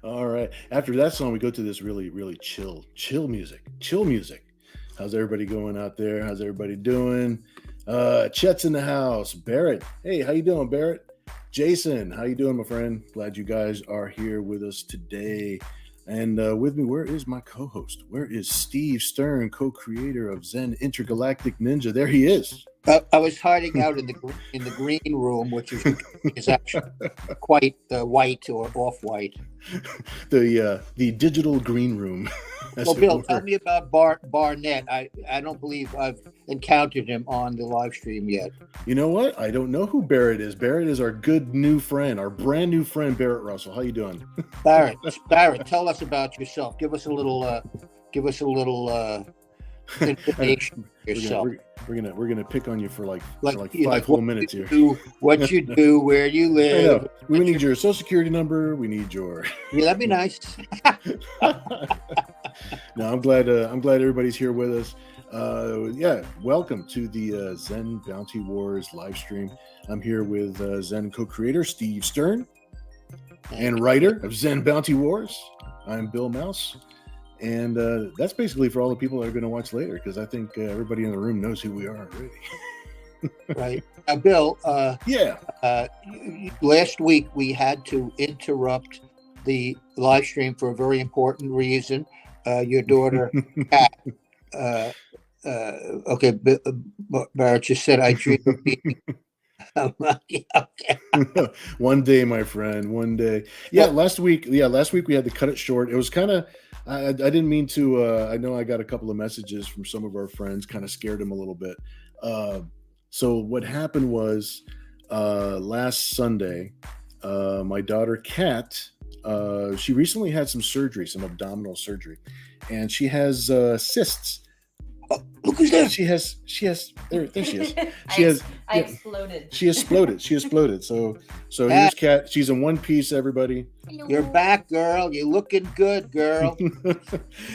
All right. After that song, we go to this really, really chill music. Chill music. How's everybody going out there? How's everybody doing? Chet's in the house. Barrett. Hey, how you doing, Barrett? Jason, how you doing, my friend? Glad you guys are here with us today. And with me, where is my co-host? Where is Steve Stern, co-creator of Zen Intergalactic Ninja? There he is. I was hiding out in the green room, which is actually quite white or off-white. The digital green room. Well, Bill, tell me about Barnett. I don't believe I've encountered him on the live stream yet. You know what? I don't know who Barrett is. Barrett is our good new friend, our brand new friend, Barrett Russell. How you doing? Barrett, tell us about yourself. Give us a little information yourself. We're gonna pick on you for like 5 whole minutes here. What you do, where you live. We need your social security number. We need your. Yeah, that'd be nice. No, I'm glad everybody's here with us. Welcome to the Zen Bounty Wars live stream. I'm here with Zen co-creator Steve Stern and writer of Zen Bounty Wars, I'm Bill Mouse. And that's basically for all the people that are going to watch later, because I think everybody in the room knows who we are already. Right. Now, Bill, Yeah. Last week we had to interrupt the live stream for a very important reason. Your daughter, Kat, okay, Barrett just said, I dream of being. Okay. One day, my friend, one day. Yeah, last week we had to cut it short. It was kind of, I didn't mean to, I know I got a couple of messages from some of our friends, kind of scared them a little bit. So what happened was last Sunday, my daughter Kat, she recently had some surgery, some abdominal surgery, and she has cysts. Oh, look who's there. She has there she is. I exploded. She exploded. So here's Kat. She's in one piece, everybody. Hello. You're back, girl. You're looking good, girl.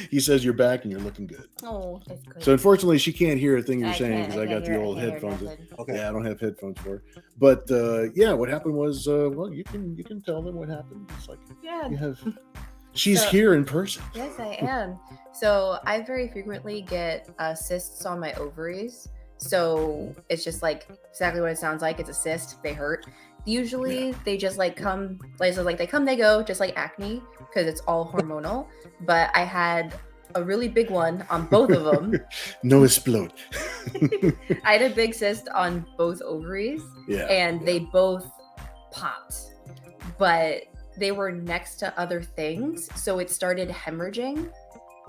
He says you're back and you're looking good. Oh, that's good. So unfortunately, she can't hear a thing you're saying because I got can't the old hear headphones. nothing. Okay. Yeah, I don't have headphones for her. But yeah, what happened was, well, you can tell them what happened. It's like Yeah. you have. She's So- here in person. Yes, I am. So I very frequently get cysts on my ovaries. So it's just like exactly what it sounds like. It's a cyst. They hurt. Usually they just like come, like, so like they come, they go, just like acne, because it's all hormonal. But I had a really big one on both of them. No explode. I had a big cyst on both ovaries, Yeah. and they both popped. But they were next to other things, so it started hemorrhaging,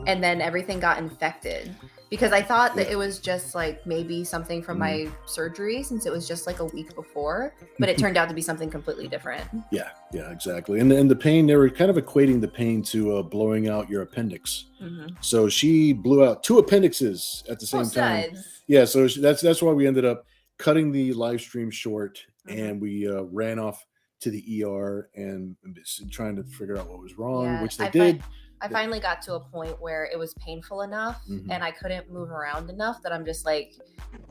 and then everything got infected, because I thought that it was just like maybe something from my surgery, since it was just like a week before, but it turned out to be something completely different. Yeah, exactly. And the pain, they were kind of equating the pain to blowing out your appendix. Mm-hmm. So she blew out 2 appendixes at the same Both time. sides. Yeah, so that's why we ended up cutting the live stream short, Mhm. and we ran off to the ER and trying to figure out what was wrong, Yeah, which they did. I finally got to a point where it was painful enough Mhm. and I couldn't move around enough that I'm just like,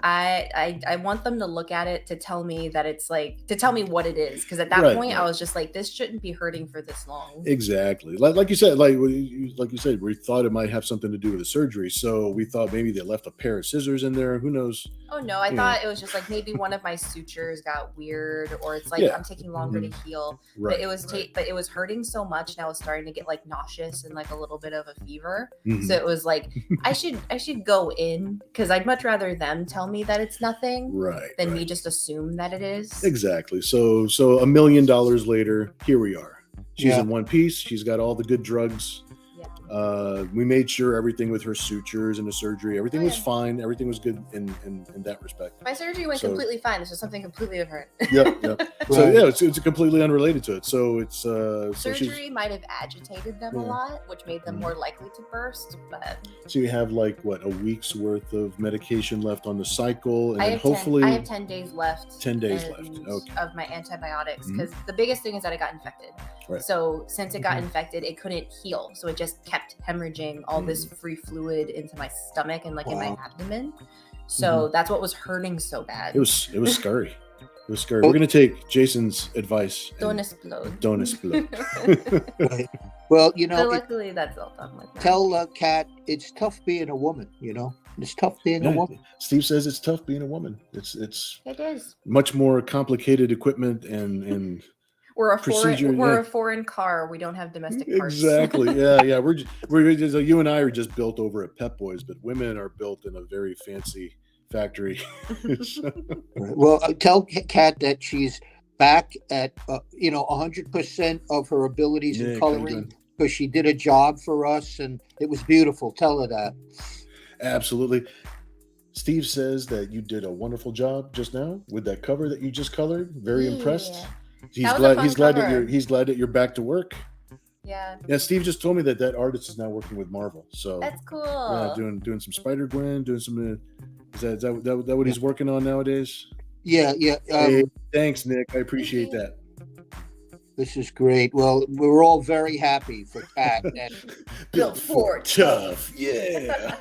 I want them to look at it to tell me that it's like, to tell me what it is. Because at that point, I was just like, this shouldn't be hurting for this long. Exactly. Like you said, like you said, we thought it might have something to do with the surgery. So we thought maybe they left a pair of scissors in there. Who knows? Oh no, I thought it was just like maybe one of my sutures got weird, or it's like I'm taking longer to heal. Right. But it was but it was hurting so much, and I was starting to get like nauseous and like a little bit of a fever. Mhm. So it was like I should go in, because I'd much rather them tell me that it's nothing than me just assume that it is. Exactly. So $1 million later, here we are. She's in one piece. She's got all the good drugs. We made sure everything with her sutures and the surgery, everything was fine. Everything was good in that respect. My surgery went completely fine. It's just something completely different. Yep. So yeah, it's completely unrelated to it. So it's surgery might have agitated them a lot, which made them more likely to burst. But so you have like what, a week's worth of medication left on the cycle, and then I have 10 days left. 10 days left. Okay. Of my antibiotics, because the biggest thing is that it got infected. Right. So since it got infected, it couldn't heal. So it just kept hemorrhaging all this free fluid into my stomach and like in my abdomen. So that's what was hurting so bad. It was scary. It was scary. We're gonna take Jason's advice. Don't explode. Don't explode. Well, But luckily that's all done with now. Tell Kat, it's tough being a woman. It's tough being a woman. Steve says it's tough being a woman. It is much more complicated equipment and we're a procedure. We're a foreign car. We don't have domestic parts. Exactly. Yeah. We're just, you and I are just built over at Pep Boys, but women are built in a very fancy factory. Well, tell Kat that she's back at 100% of her abilities in coloring, because she did a job for us and it was beautiful. Tell her that. Absolutely. Steve says that you did a wonderful job just now with that cover that you just colored. Very impressed. He's glad that you're back to work. Yeah. Yeah, Steve just told me that artist is now working with Marvel. So that's cool. Yeah, doing some Spider-Gwen, doing some is that what he's working on nowadays? Yeah. Hey, thanks, Nick. I appreciate that. This is great. Well, we're all very happy for Kat. Built for tough. Yeah.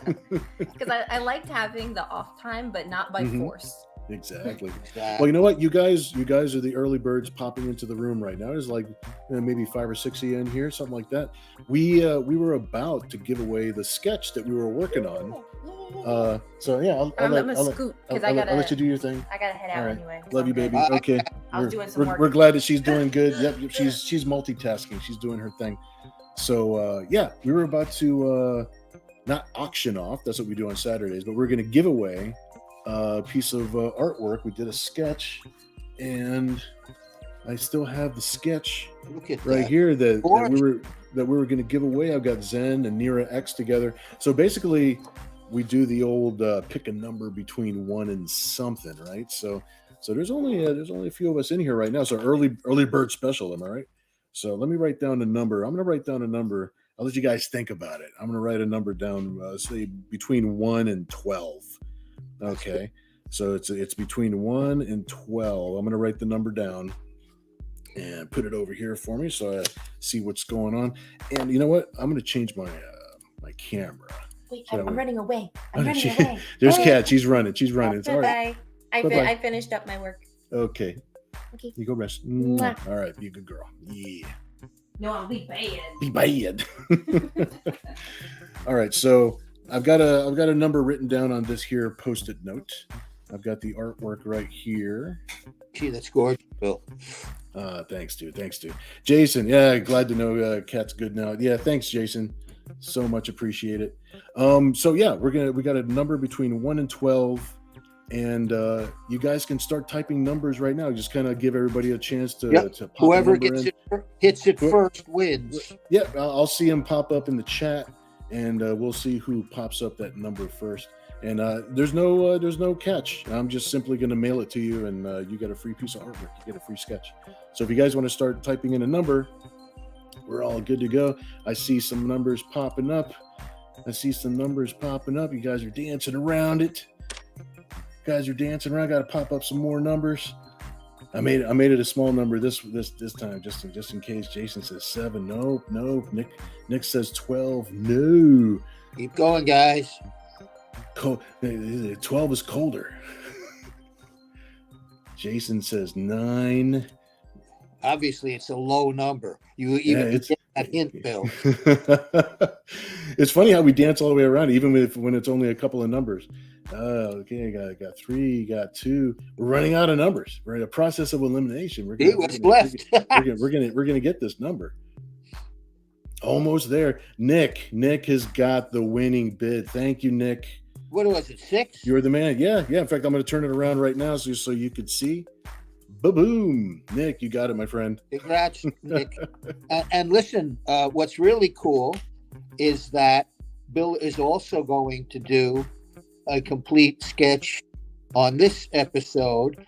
Because I liked having the off time, but not by force. Exactly. Well, you know what? You guys are the early birds popping into the room right now. There's like maybe 5 or 6 of you in here, something like that. We were about to give away the sketch that we were working on. So yeah, I'll let you do your thing. I gotta head out anyway. Love you, baby. Okay. I was doing some work. We're glad that she's doing good. Yep, she's multitasking. She's doing her thing. So yeah, we were about to not auction off. That's what we do on Saturdays, but we're going to give away a piece of artwork. We did a sketch, and I still have the sketch right here that we were going to give away. I've got Zen and Nira X together. So basically, we do the old pick a number between 1 and something, right? So there's only a few of us in here right now. So early bird special, am I right? So let me write down the number. I'm going to write down a number. I'll let you guys think about it. I'm going to write a number down, say between 1 and 12. Okay. So it's between 1 and 12. I'm going to write the number down and put it over here for me so I see what's going on. And you know what? I'm going to change my my camera. Wait, I'm running away. I'm running away. There's Kat. She's running. It's all right. I finished up my work. Okay. You go rest. All right. Be a good girl. Yeah. No, I'll be bad. Be bad. All right. So I've got a number written down on this here Post-it note. I've got the artwork right here. Gee, that's gorgeous, Bill. Thanks, dude. Jason, yeah, glad to know Kat's good now. Yeah, thanks, Jason. So much appreciate it. So yeah, we got a number between 1 and 12. And you guys can start typing numbers right now. Just kind of give everybody a chance to pop whoever hits it first wins. Yeah, I'll see them pop up in the chat, and we'll see who pops up that number first. And there's no catch. I'm just simply going to mail it to you, and you get a free piece of artwork. You get a free sketch. So if you guys want to start typing in a number, we're all good to go. I see some numbers popping up. You guys are dancing around it. Got to pop up some more numbers. I made it a small number this time, just in case. Jason says 7. No. Nick says 12. No. Keep going, guys. 12 is colder. Jason says 9. Obviously, it's a low number. You even get that hint, Bill. It's funny how we dance all the way around, even when it's only a couple of numbers. Okay, I got 3, got 2. We're running out of numbers. We're in a process of elimination. We're gonna get this number. Almost there. Nick has got the winning bid. Thank you, Nick. What was it? 6? You're the man. Yeah. In fact, I'm going to turn it around right now so you could see. Ba-boom. Nick, you got it, my friend. Congrats, Nick. And listen, what's really cool is that Bill is also going to do a complete sketch on this episode.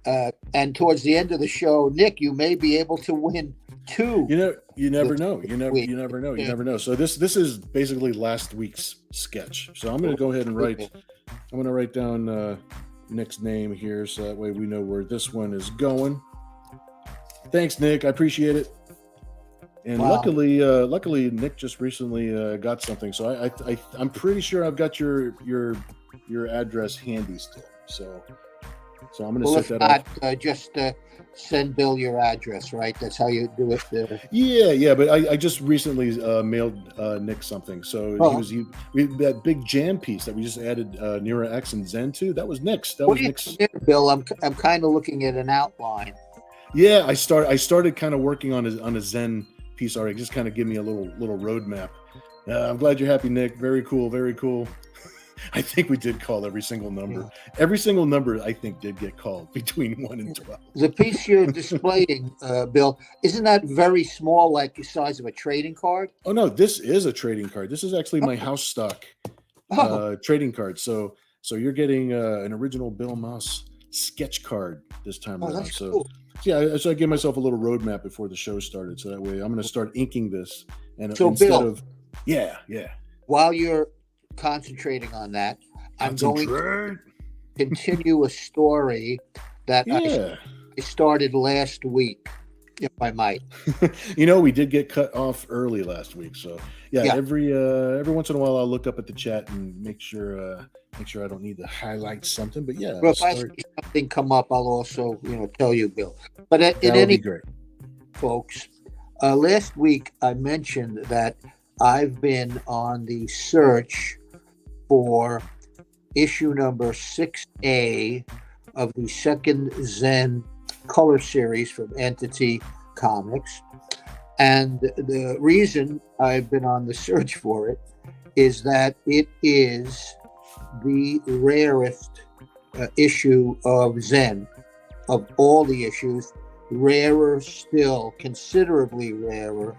And towards the end of the show, Nick, you may be able to win 2. You never know. You never know. So this is basically last week's sketch. So I'm going to go ahead and write down Nick's name here so that way we know where this one is going. Thanks, Nick. I appreciate it. And luckily, Nick just recently got something. So I'm pretty sure I've got your address handy still. So I'm going to set that up. Just send Bill your address, right? That's how you do it. Yeah. But I just recently mailed Nick something. So we that big jam piece that we just added Nira X and Zen to. That was Nick's. That was Nick's. Bill, I'm kind of looking at an outline. Yeah, I started kind of working on a Zen piece already. Just kind of give me a little roadmap. I'm glad you're happy, Nick. Very cool. I think we did call every single number. Yeah. Every single number, I think, did get called between 1 and 12. The piece you're displaying, Bill, isn't that very small, like the size of a trading card? Oh, no, this is a trading card. This is actually my house stock trading card. So you're getting an original Bill Mouse sketch card this time around. That's cool. Yeah, so I gave myself a little roadmap before the show started. So that way I'm going to start inking this. And so instead Bill, of, yeah. While you're concentrating on that, I'm going to continue a story that I started last week, if I might. We did get cut off early last week, so yeah. Every once in a while I'll look up at the chat and make sure make sure I don't need to highlight something. But yeah, Well, I'll if I start. see something come up, I'll also, tell you, Bill. But in That would be any, great. folks, last week I mentioned that I've been on the search for issue number 6A of the second Zen color series from Entity Comics. And the reason I've been on the search for it is that it is the rarest issue of Zen of all the issues, rarer still, considerably rarer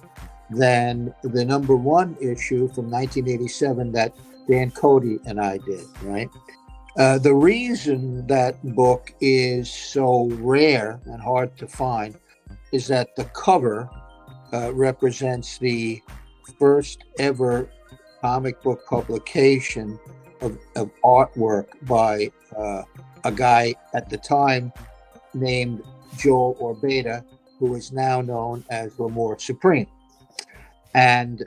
than the number one issue from 1987 that Dan Cody and I did, right? The reason that book is so rare and hard to find is that the cover represents the first ever comic book publication of artwork by a guy at the time named Joel Orbeta, who is now known as Lamore Supreme. And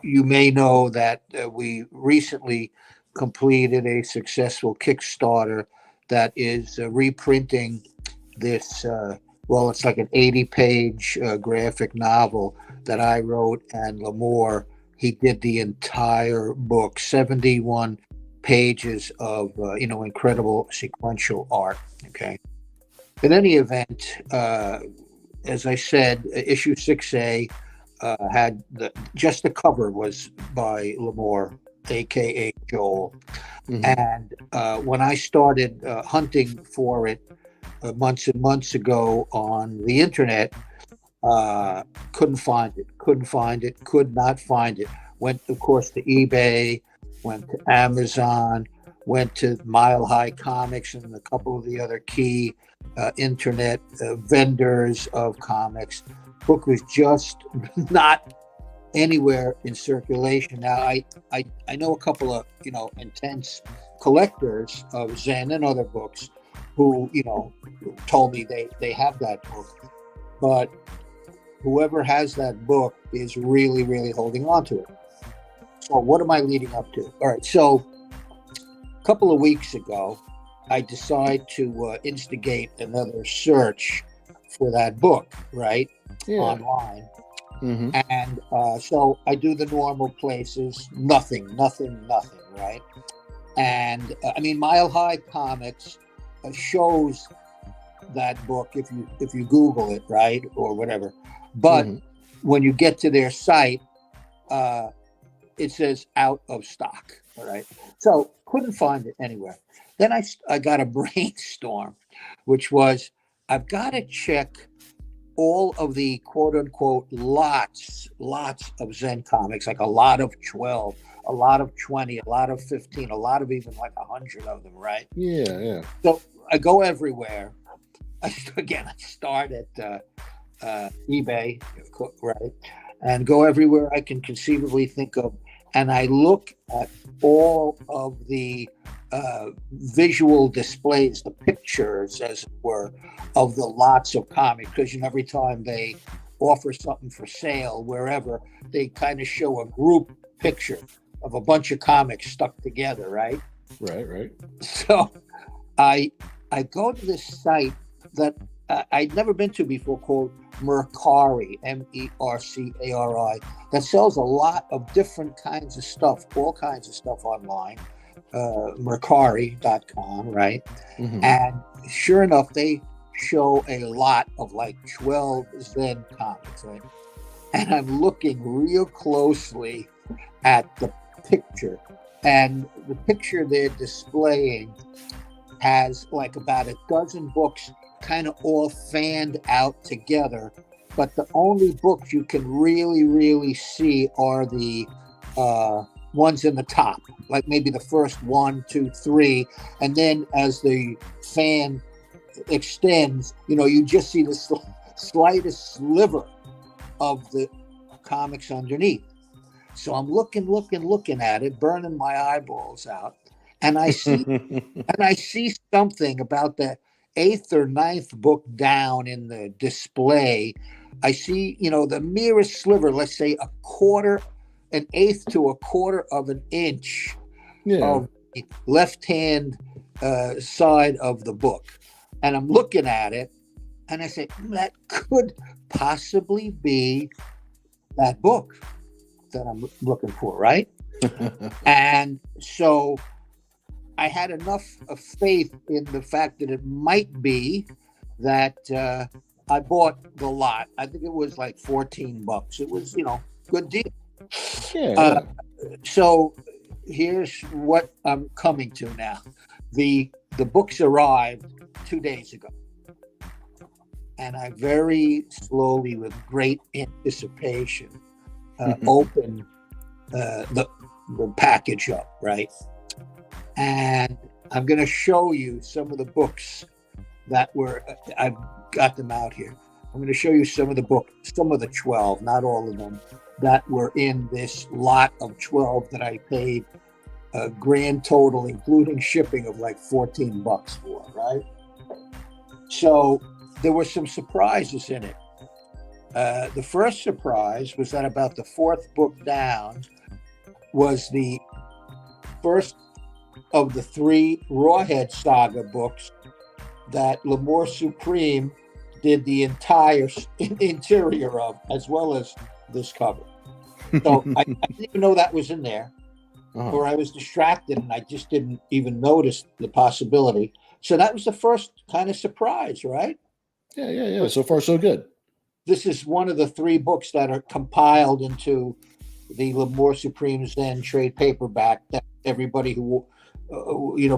you may know that we recently completed a successful Kickstarter that is reprinting this, it's like an 80-page graphic novel that I wrote, and Lamore, he did the entire book, 71 pages of, incredible sequential art, okay? In any event, as I said, issue 6A had just the cover was by Lamore, aka Joel. Mm-hmm. And when I started hunting for it months and months ago on the internet, couldn't find it, could not find it. Went, of course, to eBay, went to Amazon, went to Mile High Comics and a couple of the other key internet vendors of comics. Book was just not anywhere in circulation. Now, I know a couple of, intense collectors of Zen and other books who, told me they have that book. But whoever has that book is really, really holding on to it. So what am I leading up to? All right, so a couple of weeks ago, I decide to instigate another search for that book, right? Yeah. Online. Mm-hmm. And so I do the normal places, nothing, right? And Mile High Comics shows that book if you Google it, right, or whatever. But when you get to their site, it says out of stock. All right. So couldn't find it anywhere. Then I got a brainstorm, which was I've got to check all of the quote unquote lots of Zen comics, like a lot of 12, a lot of 20, a lot of 15, a lot of even like 100 of them. Right. Yeah. So I go everywhere. I start at eBay, right, and go everywhere I can conceivably think of, and I look at all of the visual displays, the pictures, as it were, of the lots of comics, because every time they offer something for sale, wherever, they kind of show a group picture of a bunch of comics stuck together, right? Right. So I go to this site that I'd never been to before, called Mercari, Mercari, that sells a lot of different kinds of stuff, all kinds of stuff online, Mercari.com, right? Mm-hmm. And sure enough, they show a lot of like 12 Zen comics, right? And I'm looking real closely at the picture, and the picture they're displaying has like about a dozen books kind of all fanned out together, but the only books you can really, really see are the ones in the top, like maybe the first 1, 2, 3, and then as the fan extends, you just see the slightest sliver of the comics underneath. So I'm looking at it, burning my eyeballs out, and I see something about the 8th or 9th book down in the display. I see, the merest sliver, let's say an 1/8 to 1/4 of an inch of the left-hand side of the book. And I'm looking at it, and I say, that could possibly be that book that I'm looking for, right? And so I had enough of faith in the fact that it might be that I bought the lot. I think it was like $14. It was, good deal. So here's what I'm coming to now. The books arrived 2 days ago, and I very slowly, with great anticipation, opened the package up, right? And I'm going to show you some of the books that were, I've got them out here. I'm going to show you some of the 12, not all of them, that were in this lot of 12 that I paid a grand total, including shipping, of like $14 for, right? So there were some surprises in it. The first surprise was that about the fourth book down was the first of the 3 Rawhead Saga books that L'Amour Supreme did the entire interior of, as well as this cover. So I didn't even know that was in there, or I was distracted and I just didn't even notice the possibility. So that was the first kind of surprise, right? Yeah. So far, so good. This is one of the 3 books that are compiled into the L'Amour Supreme Zen trade paperback that everybody who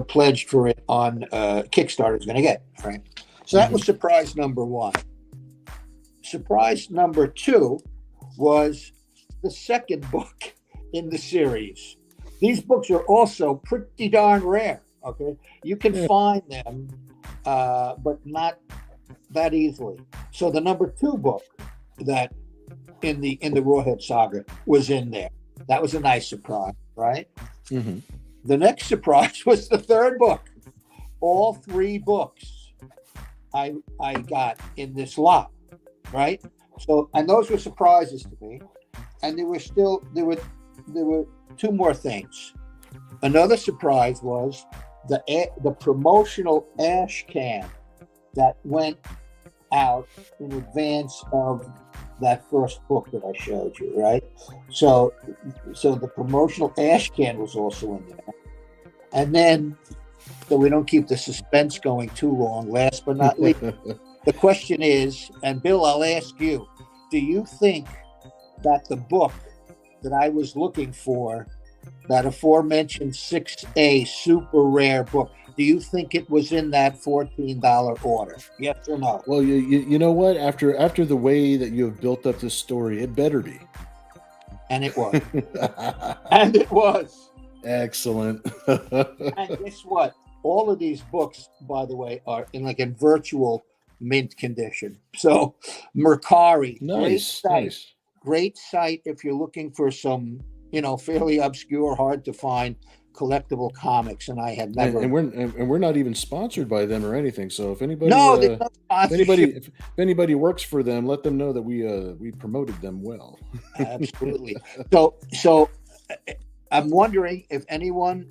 pledged for it on Kickstarter is going to get, right? So that was surprise number 1. Surprise number 2 was the second book in the series. These books are also pretty darn rare. Okay, you can find them, but not that easily. So the number 2 book that in the Rawhead Saga was in there. That was a nice surprise, right? The next surprise was the third book. All 3 books I got in this lot, right? So, and those were surprises to me. And there were 2 more things. Another surprise was the promotional ash can that went out in advance of that first book that I showed you, right? So the promotional ash can was also in there. And then, so we don't keep the suspense going too long, last but not least, the question is, and Bill, I'll ask you, do you think that the book that I was looking for, that aforementioned 6A super rare book, do you think it was in that $14 order? Yes or no? Well, you know what? After the way that you have built up this story, it better be. And it was. And it was. Excellent. And guess what? All of these books, by the way, are in virtual mint condition. So Mercari, nice. Great site if you're looking for some, fairly obscure, hard to find collectible comics. And I had never. And we're not even sponsored by them or anything. So if anybody, if anybody works for them, let them know that we promoted them well. Absolutely. So I'm wondering if anyone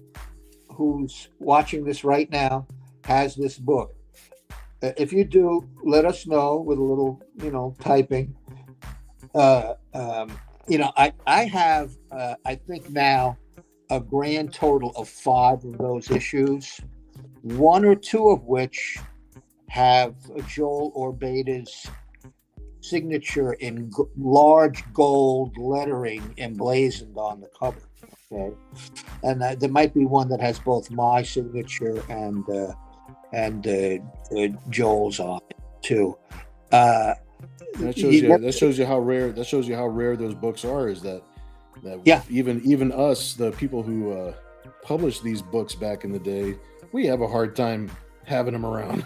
who's watching this right now has this book. If you do, let us know with a little, typing. I have, I think now, a grand total of 5 of those issues, 1 or 2 of which have Joel Orbeda's signature in large gold lettering emblazoned on the cover. Okay, and there might be one that has both my signature and Joel's on it too. That shows you how rare those books are. Is that even us, the people who published these books back in the day, we have a hard time having them around.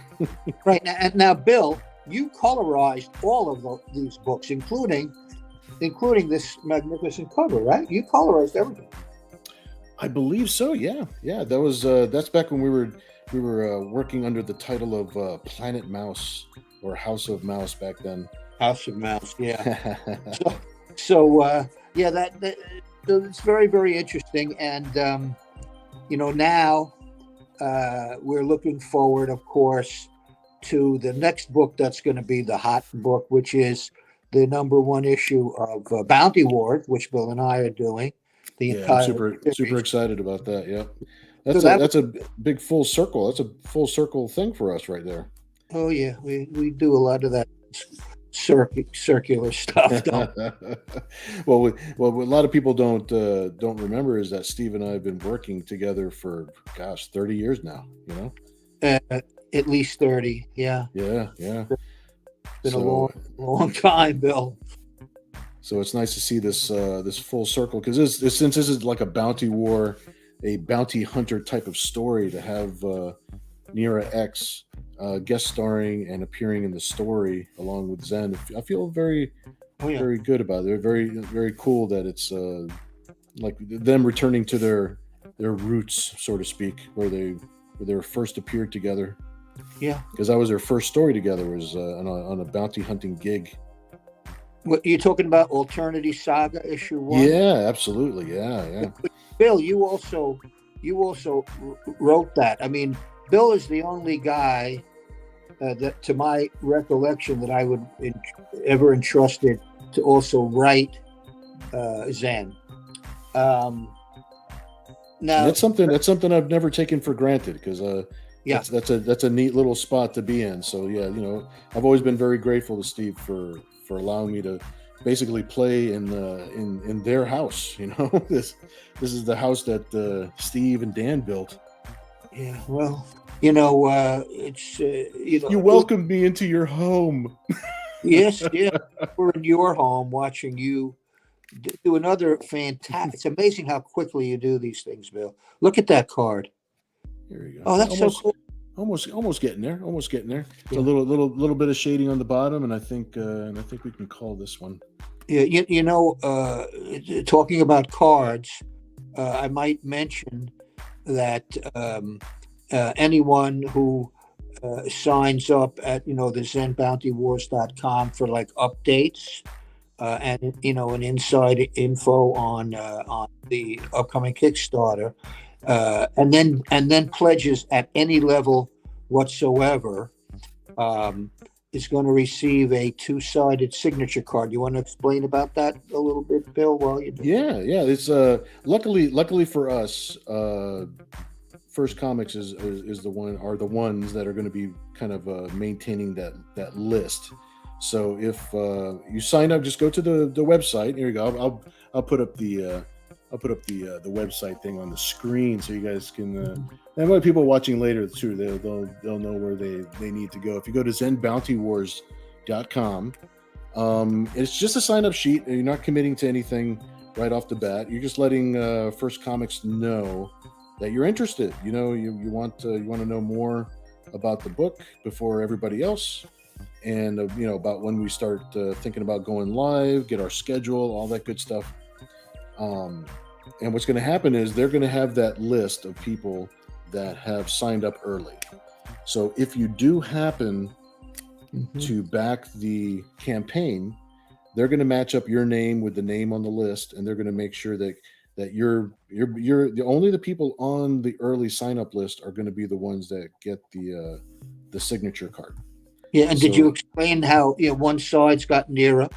Right now, Bill, you colorized all of these books, including this magnificent cover, right? You colorized everything. I believe so. Yeah. That was that's back when we were working under the title of Planet Mouse or House of Mouse back then. House of Mouse, yeah. so it's very, very interesting, and now we're looking forward, of course, to the next book that's going to be the hot book, which is the #1 issue of Bounty Wars, which Bill and I are doing. The Yeah, I'm entire super excited about that. Yeah, so that's a big full circle. That's a full circle thing for us right there. Oh yeah, we do a lot of that circular stuff. Well, a lot of people don't remember is that Steve and I have been working together for 30 years now. At least 30. Yeah. Yeah. It's been a long time, Bill. So it's nice to see this this full circle, because since this is like a bounty war, a bounty hunter type of story, to have Nira X guest starring and appearing in the story along with Zen, I feel very good about it. They're very cool that it's like them returning to their roots, so to speak, where they first appeared together. Yeah, because that was their first story together, was on a bounty hunting gig. What you're talking about, Alternity Saga issue 1? Yeah, absolutely. Yeah. Bill, you also wrote that. I mean, Bill is the only guy that, to my recollection, that I would ever entrusted to also write Zen. Now that's something I've never taken for granted, because that's a neat little spot to be in. So yeah, I've always been very grateful to Steve for allowing me to basically play in their house. This is the house that Steve and Dan built. Yeah, well, it's you welcomed me into your home. Yes, yeah, we're in your home watching you do another fantastic. It's amazing how quickly you do these things, Bill. Look at that card. Here we go. Oh, that's so cool. Almost getting there. It's a little bit of shading on the bottom, and I think we can call this one. Yeah, talking about cards, I might mention that anyone who signs up at the ZenBountyWars.com for like updates and an inside info on the upcoming Kickstarter. And then pledges at any level whatsoever is going to receive a 2-sided signature card. You want to explain about that a little bit, Bill, while you do? Yeah. It's luckily for us, First Comics are the ones that are going to be kind of maintaining that list. So if you sign up, just go to the website. Here you go. I'll put up the website thing on the screen, so you guys can and what people watching later too, they'll know where they need to go. If you go to ZenBountyWars.com, it's just a sign up sheet. You're not committing to anything right off the bat. You're just letting First Comics know that you're interested. You want to know more about the book before everybody else, and about when we start thinking about going live, get our schedule, all that good stuff. And what's going to happen is they're going to have that list of people that have signed up early. So if you do happen to back the campaign, they're going to match up your name with the name on the list, and they're going to make sure that you're only the people on the early sign up list are going to be the ones that get the signature card. Yeah, and did you explain how one side's got Nira?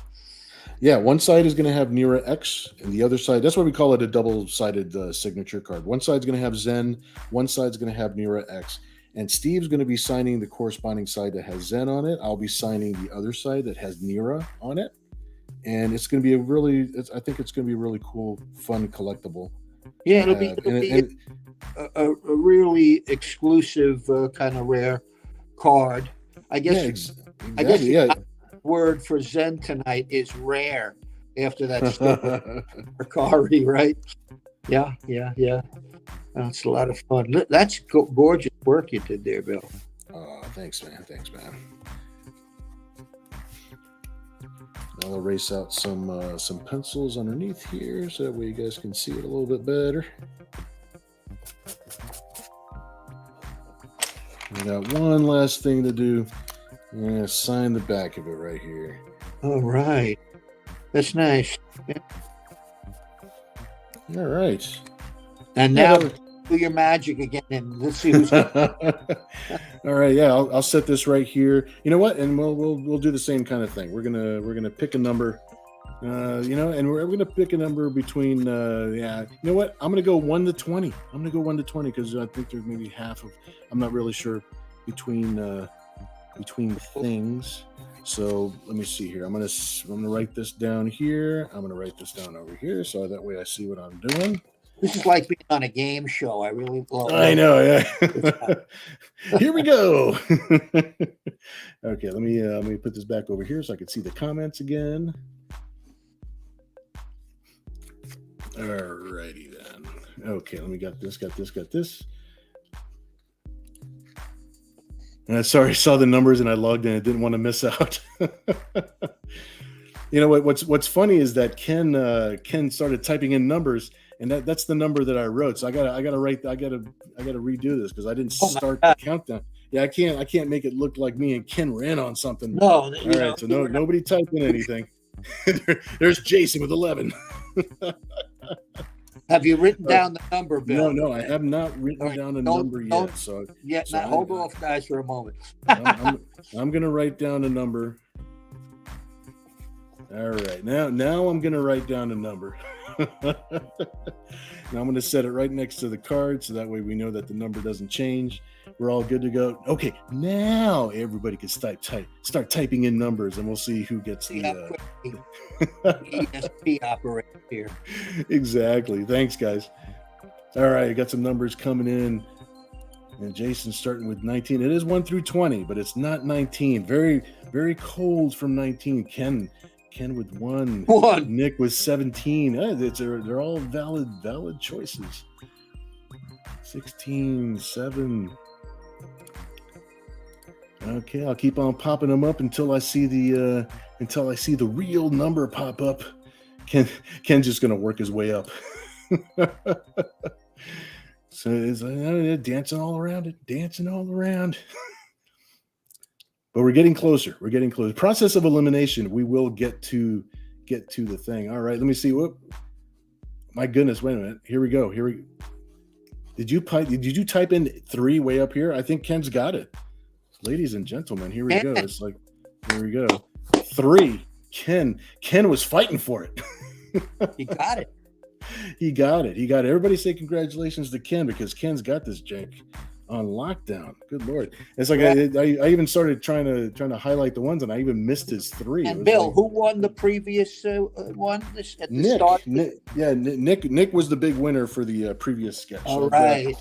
Yeah, one side is going to have Nira X, and the other side, that's why we call it a double-sided signature card. One side's going to have Zen, one side's going to have Nira X. And Steve's going to be signing the corresponding side that has Zen on it. I'll be signing the other side that has Nira on it. And it's going to be I think it's going to be a really cool, fun collectible. Yeah, it'll be a really exclusive, kind of rare card. I guess. Yeah. Word for Zen tonight is rare after that Mercari, right? Yeah. That's a lot of fun. That's gorgeous work you did there, Bill. Thanks, man. I'll erase out some pencils underneath here so that way you guys can see it a little bit better. We got one last thing to do. I'm going to sign the back of it right here. All right. That's nice. Yeah. All right. And now do your magic again, and let's see who's. All right, yeah, I'll set this right here. You know what? And we'll do the same kind of thing. We're gonna pick a number. And we're gonna pick a number between. You know what? I'm gonna go 1 to 20. I'm gonna go 1 to 20 because I think there's maybe half of. I'm not really sure between things. So let me see here. I'm gonna write this down here. I'm gonna write this down over here, so that way I see what I'm doing. This is like being on a game show. I really love. I know, yeah. Here we go. Okay, let me put this back over here so I can see the comments again. Alrighty then. Okay, let me got this. And sorry, I saw the numbers and I logged in. I didn't want to miss out. You know what's funny is that Ken started typing in numbers, and that's the number that I wrote. So I gotta redo this because I didn't start the countdown. Yeah, I can't make it look like me and Ken ran on something. No, all right. So nobody typed in anything. There's Jason with 11. Have you written down the number, Bill? No, I have not written down a number yet. Hold off, guys, for a moment. I'm gonna write down a number. All right, now I'm gonna write down a number. Now I'm gonna set it right next to the card, so that way we know that the number doesn't change. We're all good to go. Okay, now everybody can start typing in numbers, and we'll see who gets the ESP operator here. Exactly. Thanks, guys. All right, I got some numbers coming in, and Jason's starting with 19. It is 1 through 20, but it's not 19. Very, very cold from 19. Ken with 1. Nick with 17. They're all valid choices. 16, 7. Okay, I'll keep on popping them up until I see the real number pop up. Ken's just gonna work his way up. So it's dancing all around it. But we're getting closer. Process of elimination. We will get to the thing. All right, let me see. Whoop. My goodness, wait a minute. Here we go. Did you type in 3 way up here? I think Ken's got it. Ladies and gentlemen, here we go. It's like, here we go. 3. Ken was fighting for it. He got it. He got it. Everybody say congratulations to Ken because Ken's got this jank on lockdown. Good Lord. It's like I even started trying to highlight the ones, and I even missed his 3. And Bill, who won the previous one at the Nick, start? Nick was the big winner for the previous sketch. All right.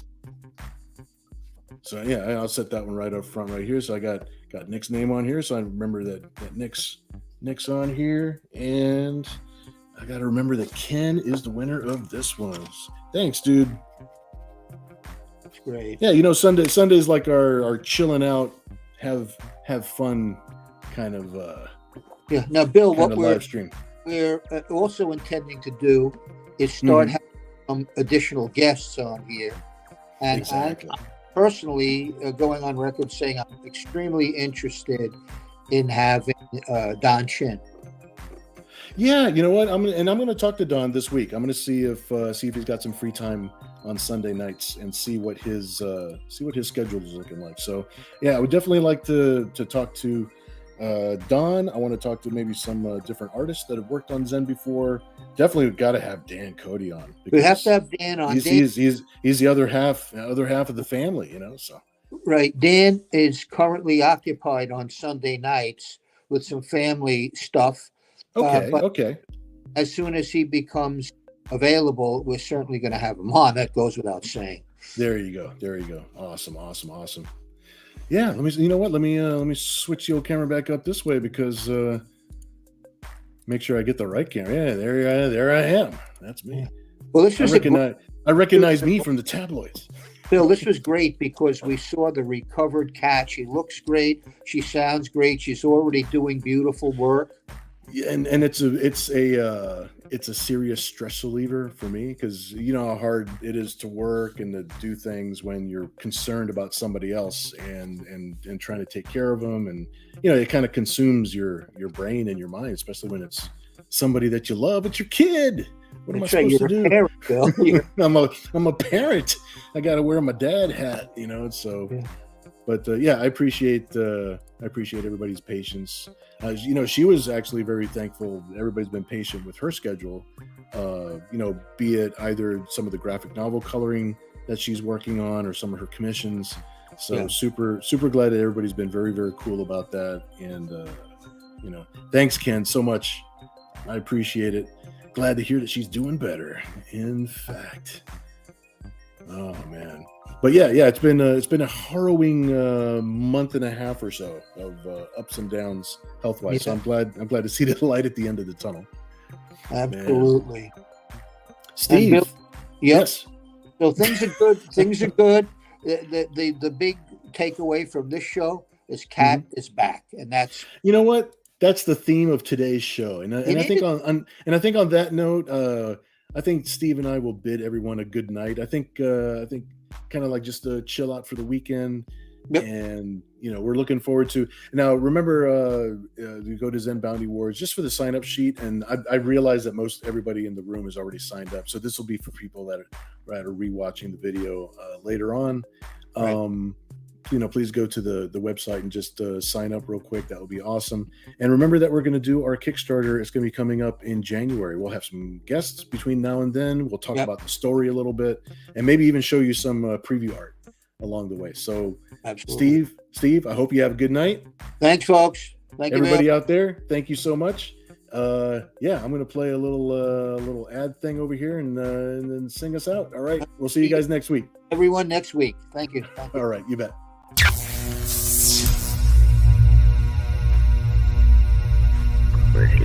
So yeah, I'll set that one right up front right here. So I got Nick's name on here, so I remember that Nick's on here, and I got to remember that Ken is the winner of this one. Thanks, dude. That's great. Yeah, Sunday's like our chilling out, have fun kind of. Yeah. Now, Bill, what live stream we're also intending to do is start having some additional guests on here, and exactly. I'm personally going on record saying I'm extremely interested in having Don Shin. Yeah, you know what? I'm gonna talk to Don this week. I'm gonna see if he's got some free time on Sunday nights and see what his schedule is looking like. So yeah, I would definitely like to talk to Don. I want to talk to maybe some different artists that have worked on Zen before. Definitely got to have Dan Cody on. We have to have Dan on. He's the other half of the family, So right, Dan is currently occupied on Sunday nights with some family stuff. Okay. As soon as he becomes available, we're certainly going to have him on. That goes without saying. There you go. Awesome. Yeah, let me switch the old camera back up this way because make sure I get the right camera. Yeah, there I am. That's me. Well, I recognize me from the tabloids. Bill, this was great because we saw the recovered cat. She looks great. She sounds great. She's already doing beautiful work. Yeah, and it's a serious stress reliever for me because you know how hard it is to work and to do things when you're concerned about somebody else and trying to take care of them, and it kind of consumes your brain and your mind, especially when it's somebody that you love. It's your kid. What am I That's right, supposed to you're a do? parent, Bill. I'm a parent. I got to wear my dad hat, you know. So, Yeah. but yeah, I appreciate everybody's patience. You know, she was actually very thankful. Everybody's been patient with her schedule. You know, be it either some of the graphic novel coloring that she's working on or some of her commissions. So Yeah. super glad that everybody's been very, very cool about that. And you know, thanks, Ken, so much. I appreciate it. Glad to hear that she's doing better. In fact, oh man, but yeah, it's been a harrowing month and a half or so of ups and downs health wise. Yeah. So I'm glad to see the light at the end of the tunnel. Absolutely. Man. Steve, Bill, yes. So things are good. Things are good. The big takeaway from this show is Kat is back, and that's, you know what, that's the theme of today's show. And I think on that note, I think Steve and I will bid everyone a good night. I think kind of like just a chill out for the weekend. Yep. And you know, we're looking forward to now. Remember, we go to Zen Bounty Wars just for the sign up sheet, and I realize that most everybody in the room is already signed up. So this will be for people that are rewatching the video later on. Right. You know, please go to the website and just sign up real quick. That would be awesome. And remember that we're going to do our Kickstarter. It's going to be coming up in January. We'll have some guests between now and then. We'll talk about the story a little bit and maybe even show you some preview art along the way. So absolutely. Steve, I hope you have a good night. Thanks, folks. Thank everybody you, out there. Thank you so much. Yeah, I'm going to play a little ad thing over here and then sing us out. All right. We'll see you guys next week. Everyone next week. Thank you. All right. You bet. Where she